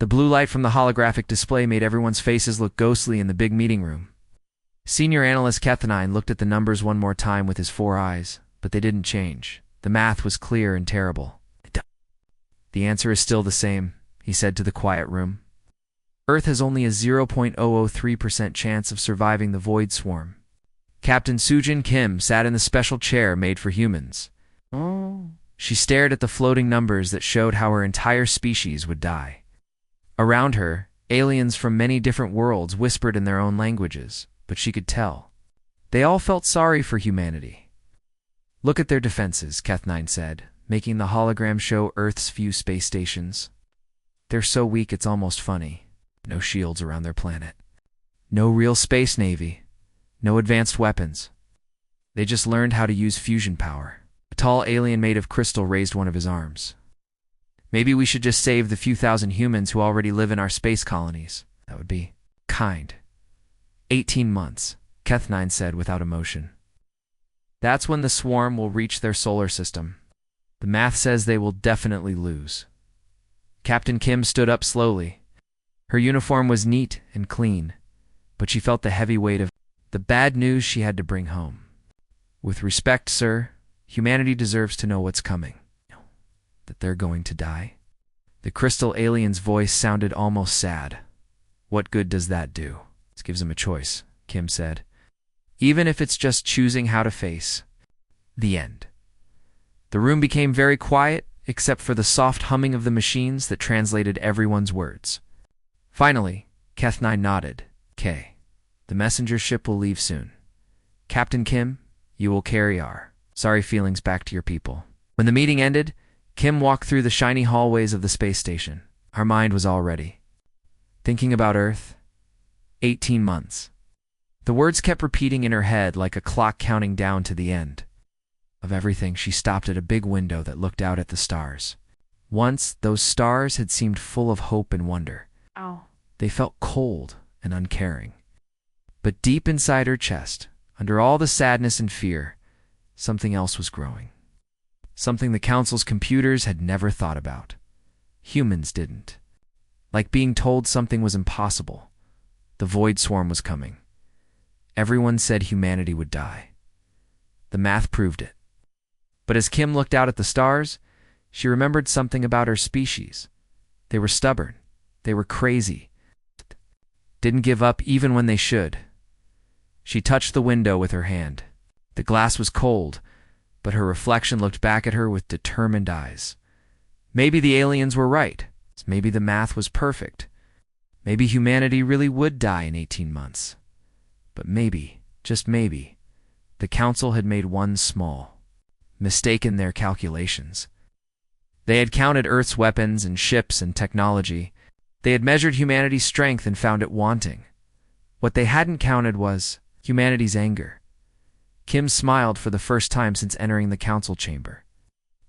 The blue light from the holographic display made everyone's faces look ghostly in the big meeting room. Senior analyst Kethanine looked at the numbers one more time with his 4 eyes, but they didn't change. The math was clear and terrible. The answer is still the same, he said to the quiet room. Earth has only a 0.003% chance of surviving the void swarm. Captain Sujin Kim sat in the special chair made for humans. She stared at the floating numbers that showed how her entire species would die. Around her, aliens from many different worlds whispered in their own languages, but she could tell. They all felt sorry for humanity. Look at their defenses, Kethanine said, making the hologram show Earth's few space stations. They're so weak it's almost funny. No shields around their planet. No real space navy. No advanced weapons. They just learned how to use fusion power. A tall alien made of crystal raised one of his arms. Maybe we should just save the few thousand humans who already live in our space colonies. That would be kind. 18 months, Kethanine said without emotion. That's when the swarm will reach their solar system. The math says they will definitely lose. Captain Kim stood up slowly. Her uniform was neat and clean, but she felt the heavy weight of the bad news she had to bring home. With respect, sir, humanity deserves to know what's coming. That they're going to die. The crystal alien's voice sounded almost sad. What good does that do? This gives him a choice, Kim said. Even if it's just choosing how to face the end. The room became very quiet, except for the soft humming of the machines that translated everyone's words. Finally, Kethanine nodded. "K. The messenger ship will leave soon. Captain Kim, you will carry our sorry feelings back to your people." When the meeting ended, Kim walked through the shiny hallways of the space station. Her mind was all ready. Thinking about Earth. 18 months. The words kept repeating in her head like a clock counting down to the end. Of everything, she stopped at a big window that looked out at the stars. Once, those stars had seemed full of hope and wonder. They felt cold and uncaring. But deep inside her chest, under all the sadness and fear, something else was growing. Something the Council's computers had never thought about. Humans didn't. Like being told something was impossible. The void swarm was coming. Everyone said humanity would die. The math proved it. But as Kim looked out at the stars, she remembered something about her species. They were stubborn. They were crazy. Didn't give up even when they should. She touched the window with her hand. The glass was cold, but her reflection looked back at her with determined eyes. Maybe the aliens were right. Maybe the math was perfect. Maybe humanity really would die in 18 months. But maybe, just maybe, the Council had made one small mistake in their calculations. They had counted Earth's weapons and ships and technology. They had measured humanity's strength and found it wanting. What they hadn't counted was humanity's anger. Kim smiled for the first time since entering the council chamber.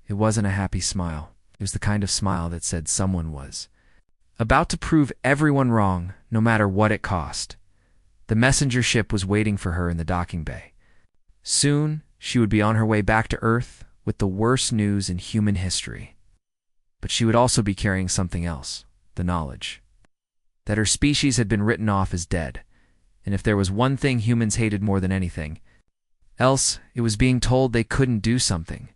It wasn't a happy smile. It was the kind of smile that said someone was about to prove everyone wrong, no matter what it cost. The messenger ship was waiting for her in the docking bay. Soon, she would be on her way back to Earth with the worst news in human history. But she would also be carrying something else, the knowledge that her species had been written off as dead. And if there was one thing humans hated more than anything else, it was being told they couldn't do something.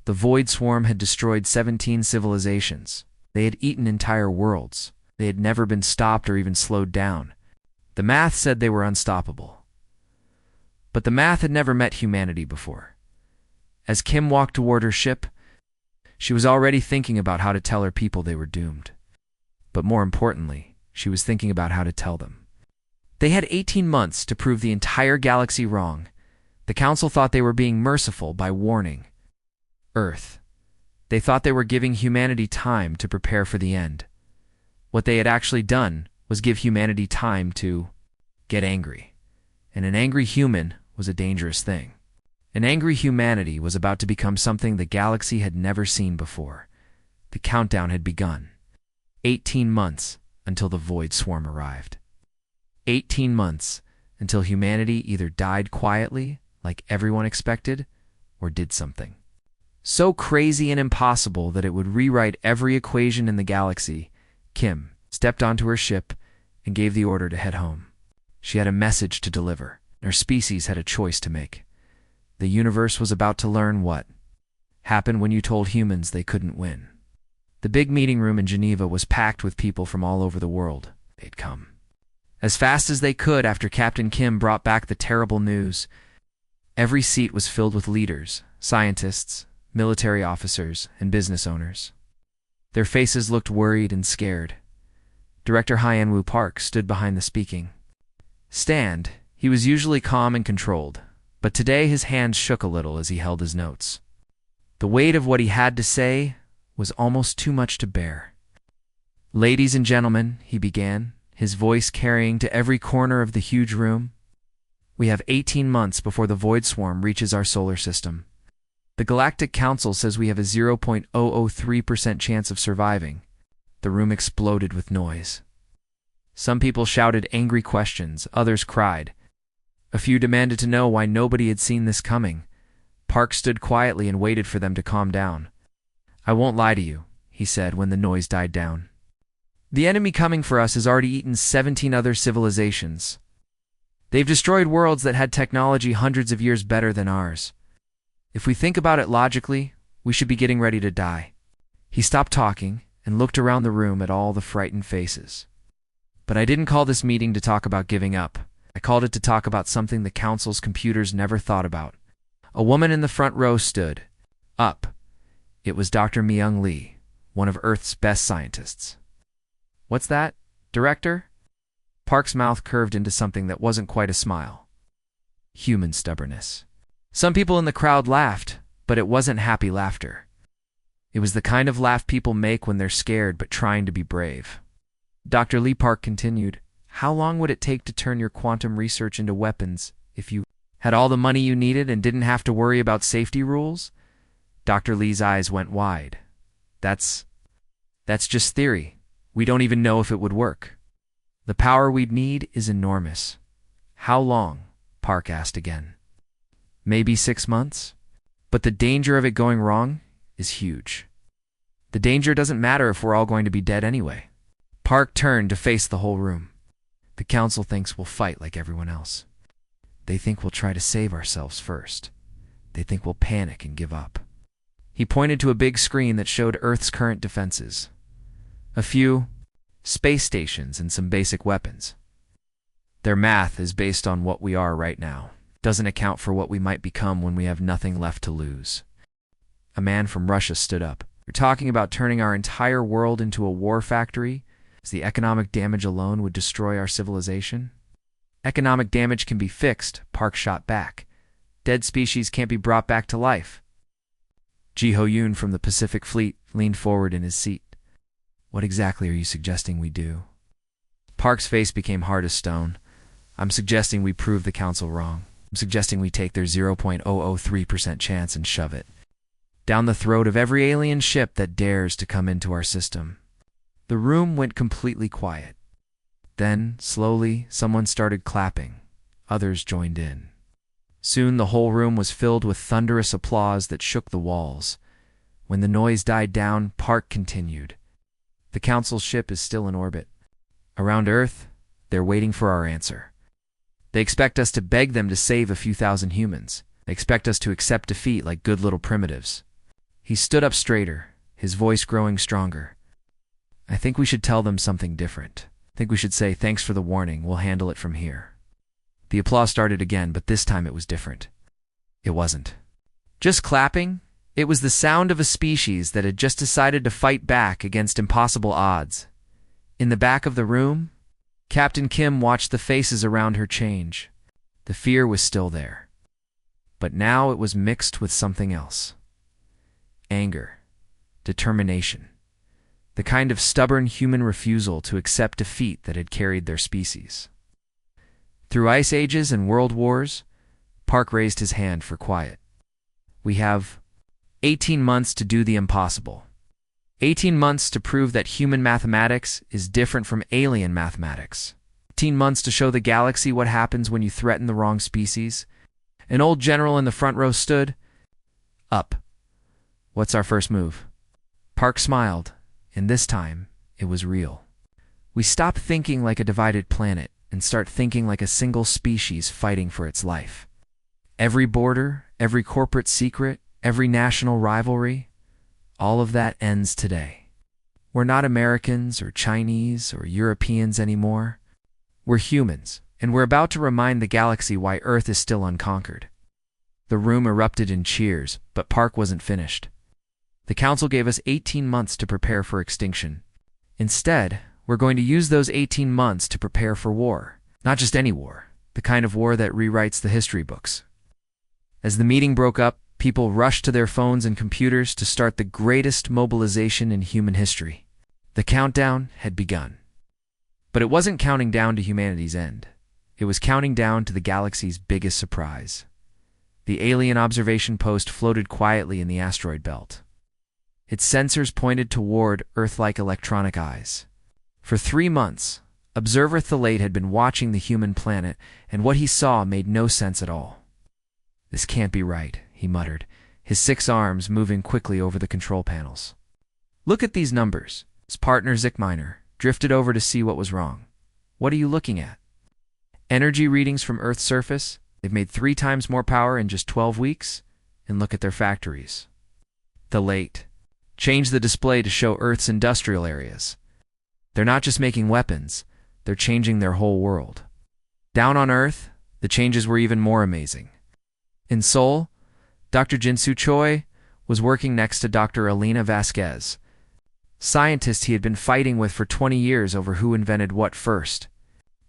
The void swarm had destroyed 17 civilizations. They had eaten entire worlds. They had never been stopped or even slowed down. The math said they were unstoppable. But the math had never met humanity before. As Kim walked toward her ship, she was already thinking about how to tell her people they were doomed. But more importantly, she was thinking about how to tell them. They had 18 months to prove the entire galaxy wrong. The Council thought they were being merciful by warning Earth. They thought they were giving humanity time to prepare for the end. What they had actually done was give humanity time to get angry. And an angry human was a dangerous thing. An angry humanity was about to become something the galaxy had never seen before. The countdown had begun. 18 months until the void swarm arrived. 18 months until humanity either died quietly, like everyone expected, or did something so crazy and impossible that it would rewrite every equation in the galaxy. Kim stepped onto her ship, and gave the order to head home. She had a message to deliver, and her species had a choice to make. The universe was about to learn what happened when you told humans they couldn't win. The big meeting room in Geneva was packed with people from all over the world. They'd come as fast as they could after Captain Kim brought back the terrible news. Every seat was filled with leaders, scientists, military officers, and business owners. Their faces looked worried and scared. Director Hyen-Woo Park stood behind the speaking stand. He was usually calm and controlled, but today his hands shook a little as he held his notes. The weight of what he had to say was almost too much to bear. "Ladies and gentlemen," he began, his voice carrying to every corner of the huge room, "we have 18 months before the void swarm reaches our solar system. The Galactic Council says we have a 0.003% chance of surviving." The room exploded with noise. Some people shouted angry questions, others cried. A few demanded to know why nobody had seen this coming. Park stood quietly and waited for them to calm down. "I won't lie to you," he said when the noise died down. "The enemy coming for us has already eaten 17 other civilizations. They've destroyed worlds that had technology hundreds of years better than ours. If we think about it logically, we should be getting ready to die." He stopped talking and looked around the room at all the frightened faces. "But I didn't call this meeting to talk about giving up. I called it to talk about something the Council's computers never thought about." A woman in the front row stood up. It was Dr. Myung Lee, one of Earth's best scientists. "What's that, Director?" Park's mouth curved into something that wasn't quite a smile. "Human stubbornness." Some people in the crowd laughed, but it wasn't happy laughter. It was the kind of laugh people make when they're scared but trying to be brave. Dr. Lee Park continued, "How long would it take to turn your quantum research into weapons if you had all the money you needed and didn't have to worry about safety rules?" Dr. Lee's eyes went wide. That's just theory. We don't even know if it would work. The power we'd need is enormous." "How long?" Park asked again. "Maybe 6 months? But the danger of it going wrong is huge. The danger doesn't matter if we're all going to be dead anyway." Park turned to face the whole room. "The Council thinks we'll fight like everyone else. They think we'll try to save ourselves first. They think we'll panic and give up." He pointed to a big screen that showed Earth's current defenses. A few space stations and some basic weapons. "Their math is based on what we are right now. Doesn't account for what we might become when we have nothing left to lose." A man from Russia stood up. "You're talking about turning our entire world into a war factory, as the economic damage alone would destroy our civilization?" "Economic damage can be fixed," Park shot back. "Dead species can't be brought back to life." Ji Ho-yoon from the Pacific Fleet leaned forward in his seat. "What exactly are you suggesting we do?" Park's face became hard as stone. "I'm suggesting we prove the Council wrong. I'm suggesting we take their 0.003% chance and shove it down the throat of every alien ship that dares to come into our system." The room went completely quiet. Then, slowly, someone started clapping. Others joined in. Soon the whole room was filled with thunderous applause that shook the walls. When the noise died down, Park continued. "The Council's ship is still in orbit. Around Earth, they're waiting for our answer. They expect us to beg them to save a few thousand humans. They expect us to accept defeat like good little primitives." He stood up straighter, his voice growing stronger. "I think we should tell them something different. I think we should say, 'Thanks for the warning, we'll handle it from here.'" The applause started again, but this time it was different. It wasn't just clapping. It was the sound of a species that had just decided to fight back against impossible odds. In the back of the room, Captain Kim watched the faces around her change. The fear was still there, but now it was mixed with something else. Anger, determination, the kind of stubborn human refusal to accept defeat that had carried their species. Through ice ages and world wars, Park raised his hand for quiet. "We have 18 months to do the impossible. 18 months to prove that human mathematics is different from alien mathematics. 18 months to show the galaxy what happens when you threaten the wrong species." An old general in the front row stood up. "What's our first move?" Park smiled, and this time it was real. We stop thinking like a divided planet and start thinking like a single species fighting for its life. Every border, every corporate secret, every national rivalry, all of that ends today. We're not Americans or Chinese or Europeans anymore. We're humans, and we're about to remind the galaxy why Earth is still unconquered. The room erupted in cheers, but Park wasn't finished. The Council gave us 18 months to prepare for extinction. Instead, we're going to use those 18 months to prepare for war. Not just any war, the kind of war that rewrites the history books. As the meeting broke up, people rushed to their phones and computers to start the greatest mobilization in human history. The countdown had begun. But it wasn't counting down to humanity's end. It was counting down to the galaxy's biggest surprise. The alien observation post floated quietly in the asteroid belt. Its sensors pointed toward Earth-like electronic eyes. For 3 months, Observer Thalate had been watching the human planet, and what he saw made no sense at all. "This can't be right," he muttered, his 6 arms moving quickly over the control panels. "Look at these numbers." His partner Zickminer drifted over to see what was wrong. "What are you looking at?" "Energy readings from Earth's surface. They've made 3 times more power in just 12 weeks. And look at their factories." Thalate changed the display to show Earth's industrial areas. "They're not just making weapons, they're changing their whole world." Down on Earth, the changes were even more amazing. In Seoul, Dr. Jinsu Choi was working next to Dr. Alina Vasquez, scientist he had been fighting with for 20 years over who invented what first.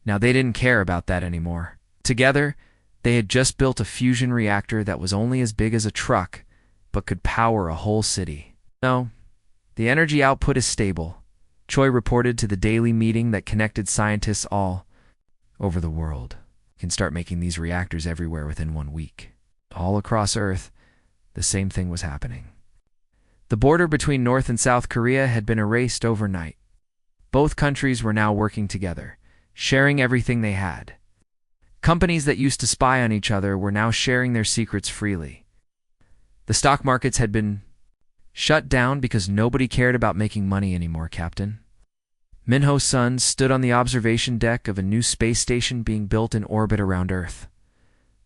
Now they didn't care about that anymore. Together, they had just built a fusion reactor that was only as big as a truck, but could power a whole city. "No, the energy output is stable," Choi reported to the daily meeting that connected scientists all over the world. "We can start making these reactors everywhere within 1 week." All across Earth, the same thing was happening. The border between North and South Korea had been erased overnight. Both countries were now working together, sharing everything they had. Companies that used to spy on each other were now sharing their secrets freely. The stock markets had been shut down because nobody cared about making money anymore, Captain. Minho's son stood on the observation deck of a new space station being built in orbit around Earth.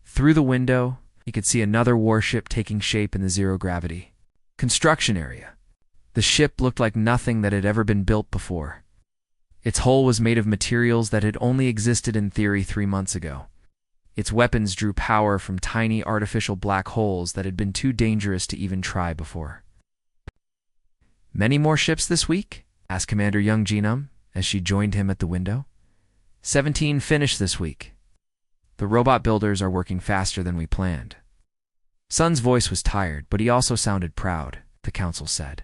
Through the window, he could see another warship taking shape in the zero-gravity construction area. The ship looked like nothing that had ever been built before. Its hull was made of materials that had only existed in theory 3 months ago. Its weapons drew power from tiny artificial black holes that had been too dangerous to even try before. "Many more ships this week?" asked Commander Young Jinum as she joined him at the window. 17 finished this week. The robot builders are working faster than we planned." Sun's voice was tired, but he also sounded proud, the Council said.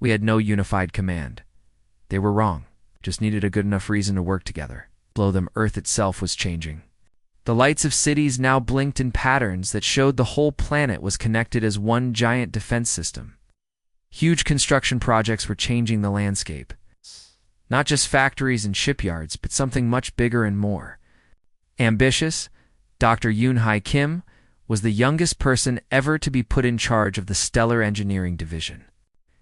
"We had no unified command. They were wrong, just needed a good enough reason to work together." Below them, Earth itself was changing. The lights of cities now blinked in patterns that showed the whole planet was connected as one giant defense system. Huge construction projects were changing the landscape. Not just factories and shipyards, but something much bigger and more. Ambitious, Dr. Yoon-Hai Kim was the youngest person ever to be put in charge of the Stellar Engineering Division.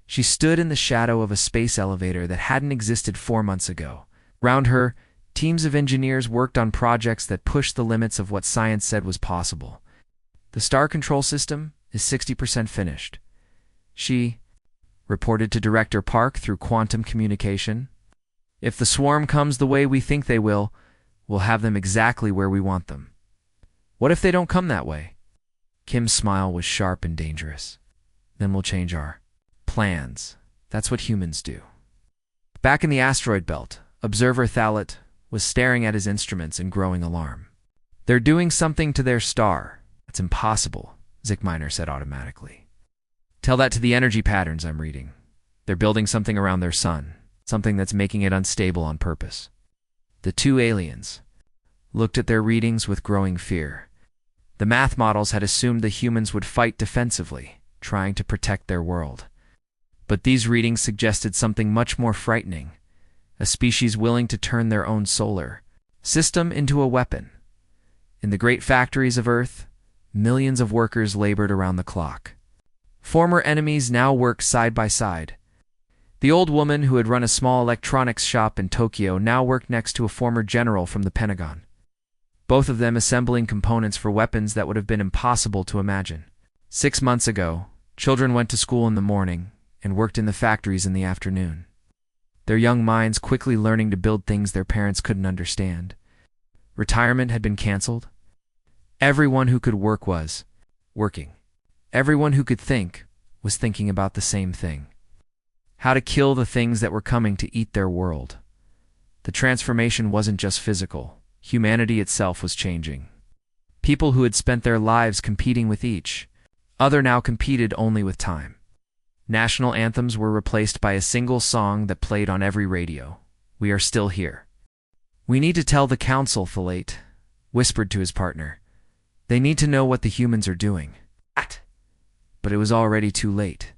She stood in the shadow of a space elevator that hadn't existed 4 months ago. Around her, teams of engineers worked on projects that pushed the limits of what science said was possible. "The star control system is 60% finished," she reported to Director Park through quantum communication. "If the swarm comes the way we think they will, we'll have them exactly where we want them." "What if they don't come that way?" Kim's smile was sharp and dangerous. "Then we'll change our plans. That's what humans do." Back in the asteroid belt, Observer Thalate was staring at his instruments in growing alarm. "They're doing something to their star. That's impossible," Zickminer said automatically. "Tell that to the energy patterns I'm reading. They're building something around their sun, something that's making it unstable on purpose." The 2 aliens looked at their readings with growing fear. The math models had assumed the humans would fight defensively, trying to protect their world. But these readings suggested something much more frightening, a species willing to turn their own solar system into a weapon. In the great factories of Earth, millions of workers labored around the clock. Former enemies now worked side by side. The old woman who had run a small electronics shop in Tokyo now worked next to a former general from the Pentagon, both of them assembling components for weapons that would have been impossible to imagine. 6 months ago, children went to school in the morning and worked in the factories in the afternoon, their young minds quickly learning to build things their parents couldn't understand. Retirement had been canceled. Everyone who could work was working. Everyone who could think was thinking about the same thing: how to kill the things that were coming to eat their world. The transformation wasn't just physical. Humanity itself was changing. People who had spent their lives competing with each other now competed only with time. National anthems were replaced by a single song that played on every radio. "We are still here." "We need to tell the council," Thalate whispered to his partner. "They need to know what the humans are doing." But it was already too late.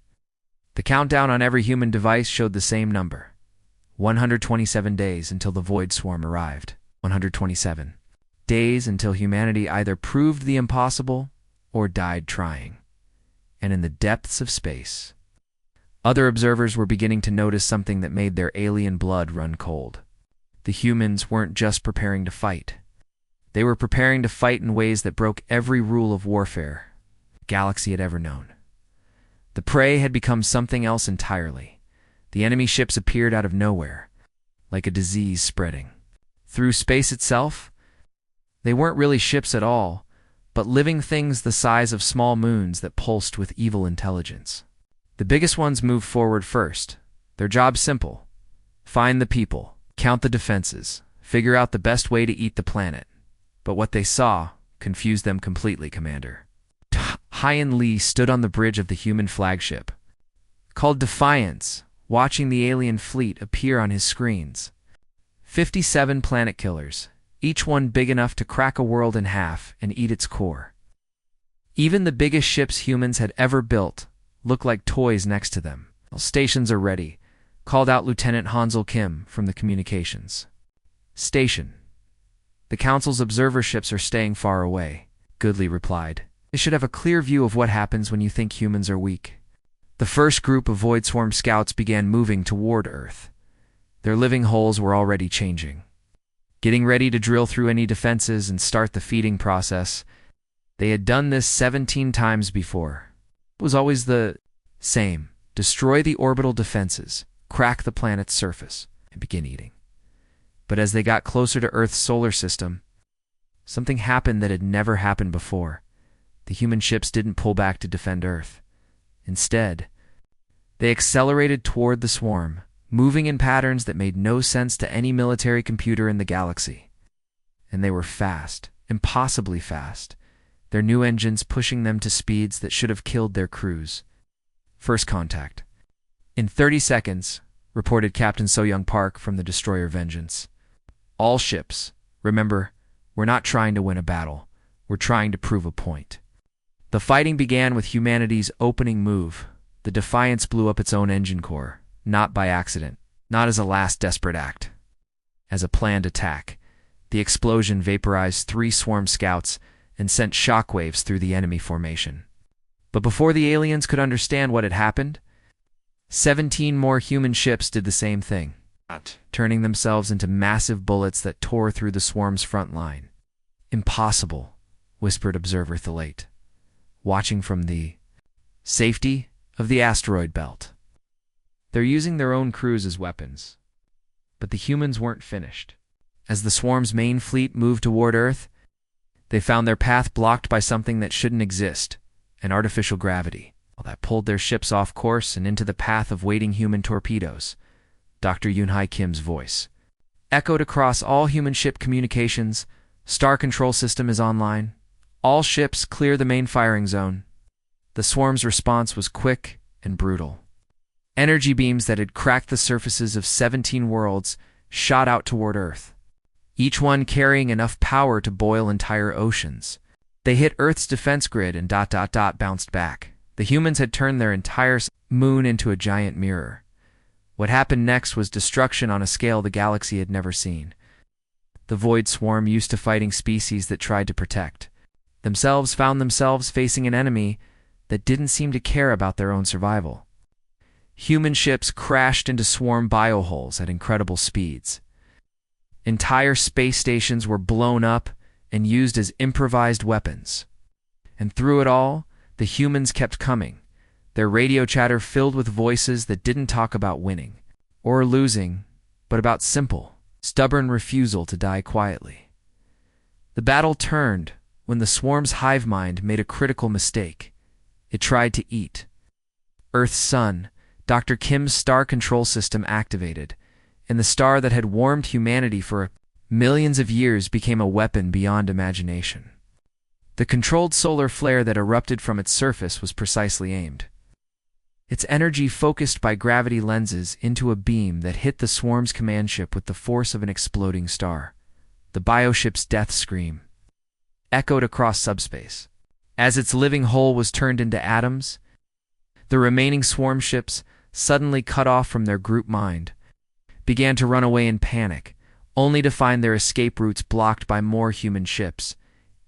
The countdown on every human device showed the same number: 127 days until the void swarm arrived. 127 days until humanity either proved the impossible or died trying. And in the depths of space, other observers were beginning to notice something that made their alien blood run cold. The humans weren't just preparing to fight. They were preparing to fight in ways that broke every rule of warfare the galaxy had ever known. The prey had become something else entirely. The enemy ships appeared out of nowhere, like a disease spreading through space itself. They weren't really ships at all, but living things the size of small moons that pulsed with evil intelligence. The biggest ones moved forward first. Their job simple: find the people, count the defenses, figure out the best way to eat the planet. But what they saw confused them completely, Commander. Hyan Lee stood on the bridge of the human flagship, called Defiance, watching the alien fleet appear on his screens. 57 planet killers, each one big enough to crack a world in half and eat its core. Even the biggest ships humans had ever built looked like toys next to them. "All stations are ready," called out Lieutenant Hansel Kim from the communications station. "The Council's observer ships are staying far away," Goodley replied. "They should have a clear view of what happens when you think humans are weak." The first group of Void Swarm scouts began moving toward Earth. Their living holes were already changing, getting ready to drill through any defenses and start the feeding process. They had done this 17 times before. It was always the same: destroy the orbital defenses, crack the planet's surface, and begin eating. But as they got closer to Earth's solar system, something happened that had never happened before. The human ships didn't pull back to defend Earth. Instead, they accelerated toward the swarm, moving in patterns that made no sense to any military computer in the galaxy. And they were fast, impossibly fast, their new engines pushing them to speeds that should have killed their crews. First contact. "In 30 seconds, reported Captain So-Young Park from the destroyer Vengeance. "All ships, remember, we're not trying to win a battle. We're trying to prove a point." The fighting began with humanity's opening move. The Defiance blew up its own engine core, not by accident, not as a last desperate act. As a planned attack, the explosion vaporized 3 swarm scouts and sent shockwaves through the enemy formation. But before the aliens could understand what had happened, 17 more human ships did the same thing, turning themselves into massive bullets that tore through the swarm's front line. "Impossible," whispered Observer Thalate, watching from the safety of the asteroid belt. "They're using their own crews as weapons." But the humans weren't finished. As the swarm's main fleet moved toward Earth, they found their path blocked by something that shouldn't exist: an artificial gravity. That pulled their ships off course and into the path of waiting human torpedoes. Dr. Yunhai Kim's voice echoed across all human ship communications. "Star Control System is online. All ships clear the main firing zone." The swarm's response was quick and brutal. Energy beams that had cracked the surfaces of 17 worlds shot out toward Earth, each one carrying enough power to boil entire oceans. They hit Earth's defense grid and bounced back. The humans had turned their entire moon into a giant mirror. What happened next was destruction on a scale the galaxy had never seen. The Void Swarm, used to fighting species that tried to protect themselves, found themselves facing an enemy that didn't seem to care about their own survival. Human ships crashed into swarm bioholes at incredible speeds. Entire space stations were blown up and used as improvised weapons. And through it all, the humans kept coming, their radio chatter filled with voices that didn't talk about winning or losing, but about simple, stubborn refusal to die quietly. The battle turned when the swarm's hive mind made a critical mistake. It tried to eat. Earth's sun, Dr. Kim's star control system activated, and the star that had warmed humanity for millions of years became a weapon beyond imagination. The controlled solar flare that erupted from its surface was precisely aimed. Its energy focused by gravity lenses into a beam that hit the swarm's command ship with the force of an exploding star. The bioship's death scream echoed across subspace. As its living hull was turned into atoms, the remaining swarm ships, suddenly cut off from their group mind, began to run away in panic, only to find their escape routes blocked by more human ships,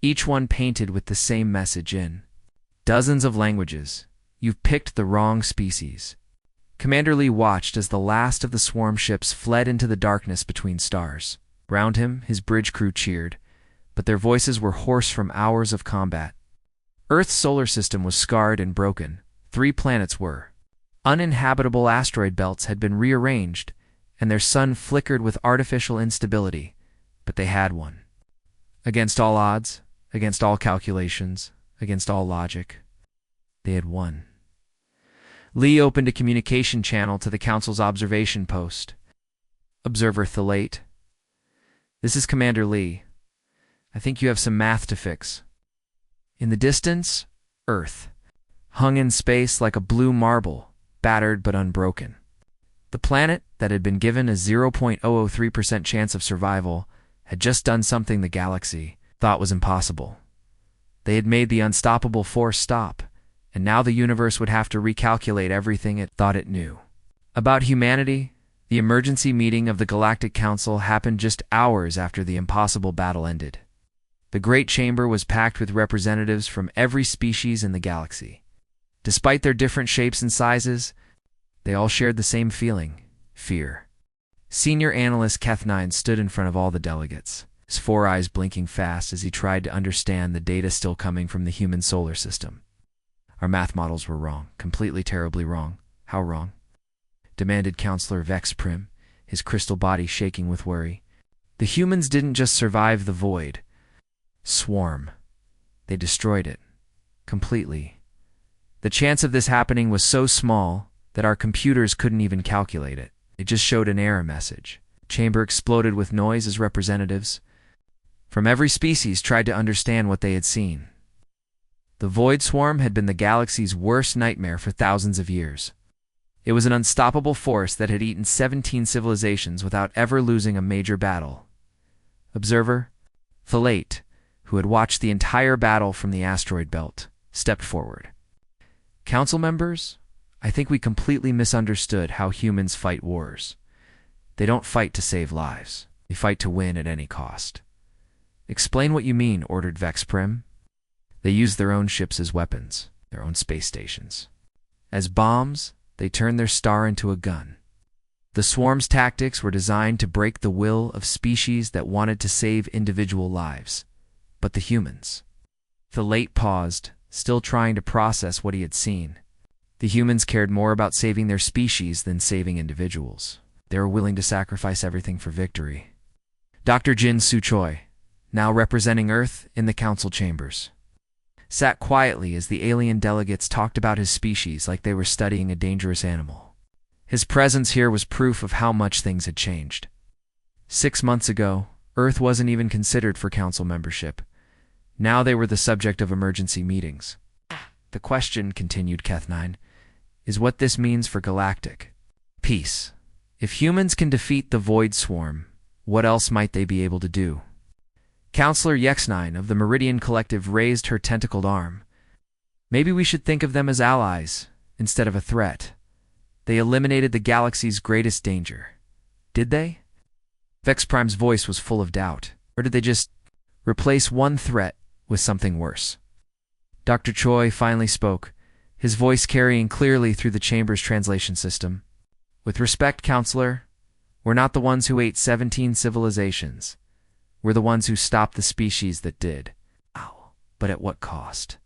each one painted with the same message in dozens of languages. You've picked the wrong species. Commander Lee watched as the last of the swarm ships fled into the darkness between stars. Round him, his bridge crew cheered, but their voices were hoarse from hours of combat. Earth's solar system was scarred and broken. 3 planets were. Uninhabitable asteroid belts had been rearranged, and their sun flickered with artificial instability, but they had won. Against all odds, against all calculations, against all logic, they had won. Lee opened a communication channel to the Council's observation post. Observer Thalate. This is Commander Lee. I think you have some math to fix. In the distance, Earth, hung in space like a blue marble, battered but unbroken. The planet that had been given a 0.003% chance of survival had just done something the galaxy thought was impossible. They had made the unstoppable force stop, and now the universe would have to recalculate everything it thought it knew. About humanity, the emergency meeting of the Galactic Council happened just hours after the impossible battle ended. The Great Chamber was packed with representatives from every species in the galaxy. Despite their different shapes and sizes, they all shared the same feeling: fear. Senior Analyst Keth9 stood in front of all the delegates, his 4 eyes blinking fast as he tried to understand the data still coming from the human solar system. Our math models were wrong, completely terribly wrong. How wrong? Demanded Counselor Vex Prim, his crystal body shaking with worry. The humans didn't just survive the void. Swarm. They destroyed it. Completely. The chance of this happening was so small that our computers couldn't even calculate it. It just showed an error message. Chamber exploded with noise as representatives from every species tried to understand what they had seen. The Void Swarm had been the galaxy's worst nightmare for thousands of years. It was an unstoppable force that had eaten 17 civilizations without ever losing a major battle. Observer Thalate, who had watched the entire battle from the asteroid belt, stepped forward. Council members, I think we completely misunderstood how humans fight wars. They don't fight to save lives. They fight to win at any cost. Explain what you mean, ordered Vex Prim. They use their own ships as weapons, their own space stations. As bombs, they turn their star into a gun. The swarm's tactics were designed to break the will of species that wanted to save individual lives. But the humans. Thalate paused, still trying to process what he had seen. The humans cared more about saving their species than saving individuals. They were willing to sacrifice everything for victory. Dr. Jin Suchoi, now representing Earth in the council chambers, sat quietly as the alien delegates talked about his species like they were studying a dangerous animal. His presence here was proof of how much things had changed. 6 months ago, Earth wasn't even considered for council membership. Now they were the subject of emergency meetings. The question, continued Keth9, is what this means for galactic peace. If humans can defeat the Void Swarm, what else might they be able to do? Counselor Yex9 of the Meridian Collective raised her tentacled arm. Maybe we should think of them as allies instead of a threat. They eliminated the galaxy's greatest danger. Did they? Vex Prime's voice was full of doubt. Or did they just replace one threat with something worse? Dr. Choi finally spoke, his voice carrying clearly through the chamber's translation system. With respect, counselor, we're not the ones who ate 17 civilizations. We're the ones who stopped the species that did. Ow. But at what cost?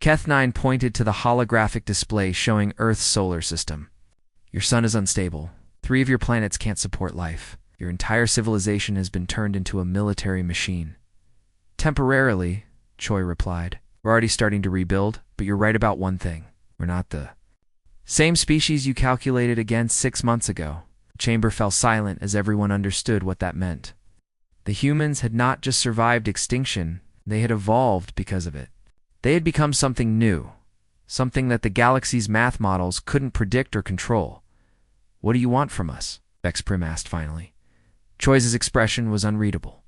Keth9 pointed to the holographic display showing Earth's solar system. Your sun is unstable. 3 of your planets can't support life. Your entire civilization has been turned into a military machine. Temporarily, Choi replied. We're already starting to rebuild, but you're right about one thing. We're not the same species you calculated against 6 months ago. The chamber fell silent as everyone understood what that meant. The humans had not just survived extinction, they had evolved because of it. They had become something new, something that the galaxy's math models couldn't predict or control. What do you want from us? Vexprim asked finally. Choi's expression was unreadable.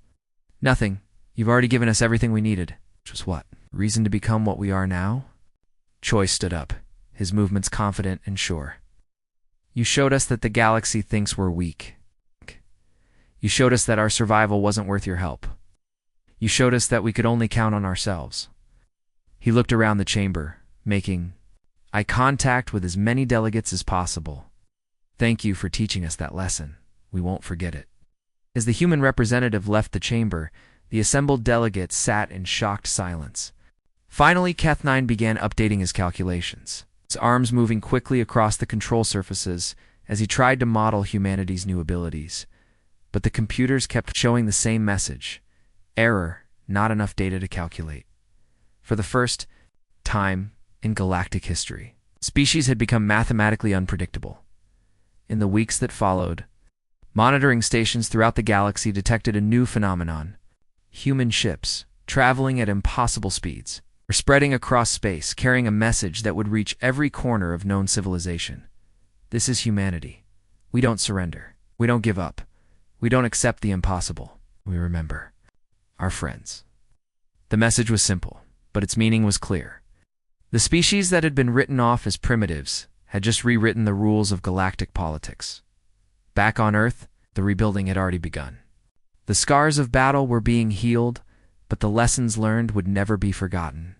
Nothing. You've already given us everything we needed. Which was what? Reason to become what we are now? Choi stood up, his movements confident and sure. You showed us that the galaxy thinks we're weak. You showed us that our survival wasn't worth your help. You showed us that we could only count on ourselves. He looked around the chamber, making eye contact with as many delegates as possible. Thank you for teaching us that lesson. We won't forget it. As the human representative left the chamber, the assembled delegates sat in shocked silence. Finally, Keth9 began updating his calculations, his arms moving quickly across the control surfaces as he tried to model humanity's new abilities. But the computers kept showing the same message. Error, not enough data to calculate. For the first time in galactic history, species had become mathematically unpredictable. In the weeks that followed, monitoring stations throughout the galaxy detected a new phenomenon. Human ships, traveling at impossible speeds, were spreading across space, carrying a message that would reach every corner of known civilization. This is humanity. We don't surrender. We don't give up. We don't accept the impossible. We remember our friends. The message was simple, but its meaning was clear. The species that had been written off as primitives had just rewritten the rules of galactic politics. Back on Earth, the rebuilding had already begun. The scars of battle were being healed, but the lessons learned would never be forgotten.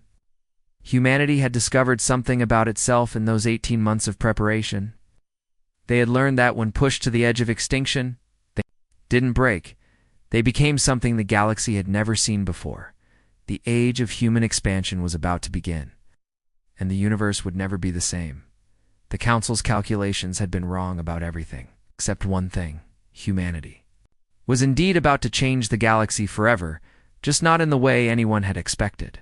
Humanity had discovered something about itself in those 18 months of preparation. They had learned that when pushed to the edge of extinction, they didn't break. They became something the galaxy had never seen before. The age of human expansion was about to begin, and the universe would never be the same. The Council's calculations had been wrong about everything, except one thing: humanity was indeed about to change the galaxy forever, just not in the way anyone had expected.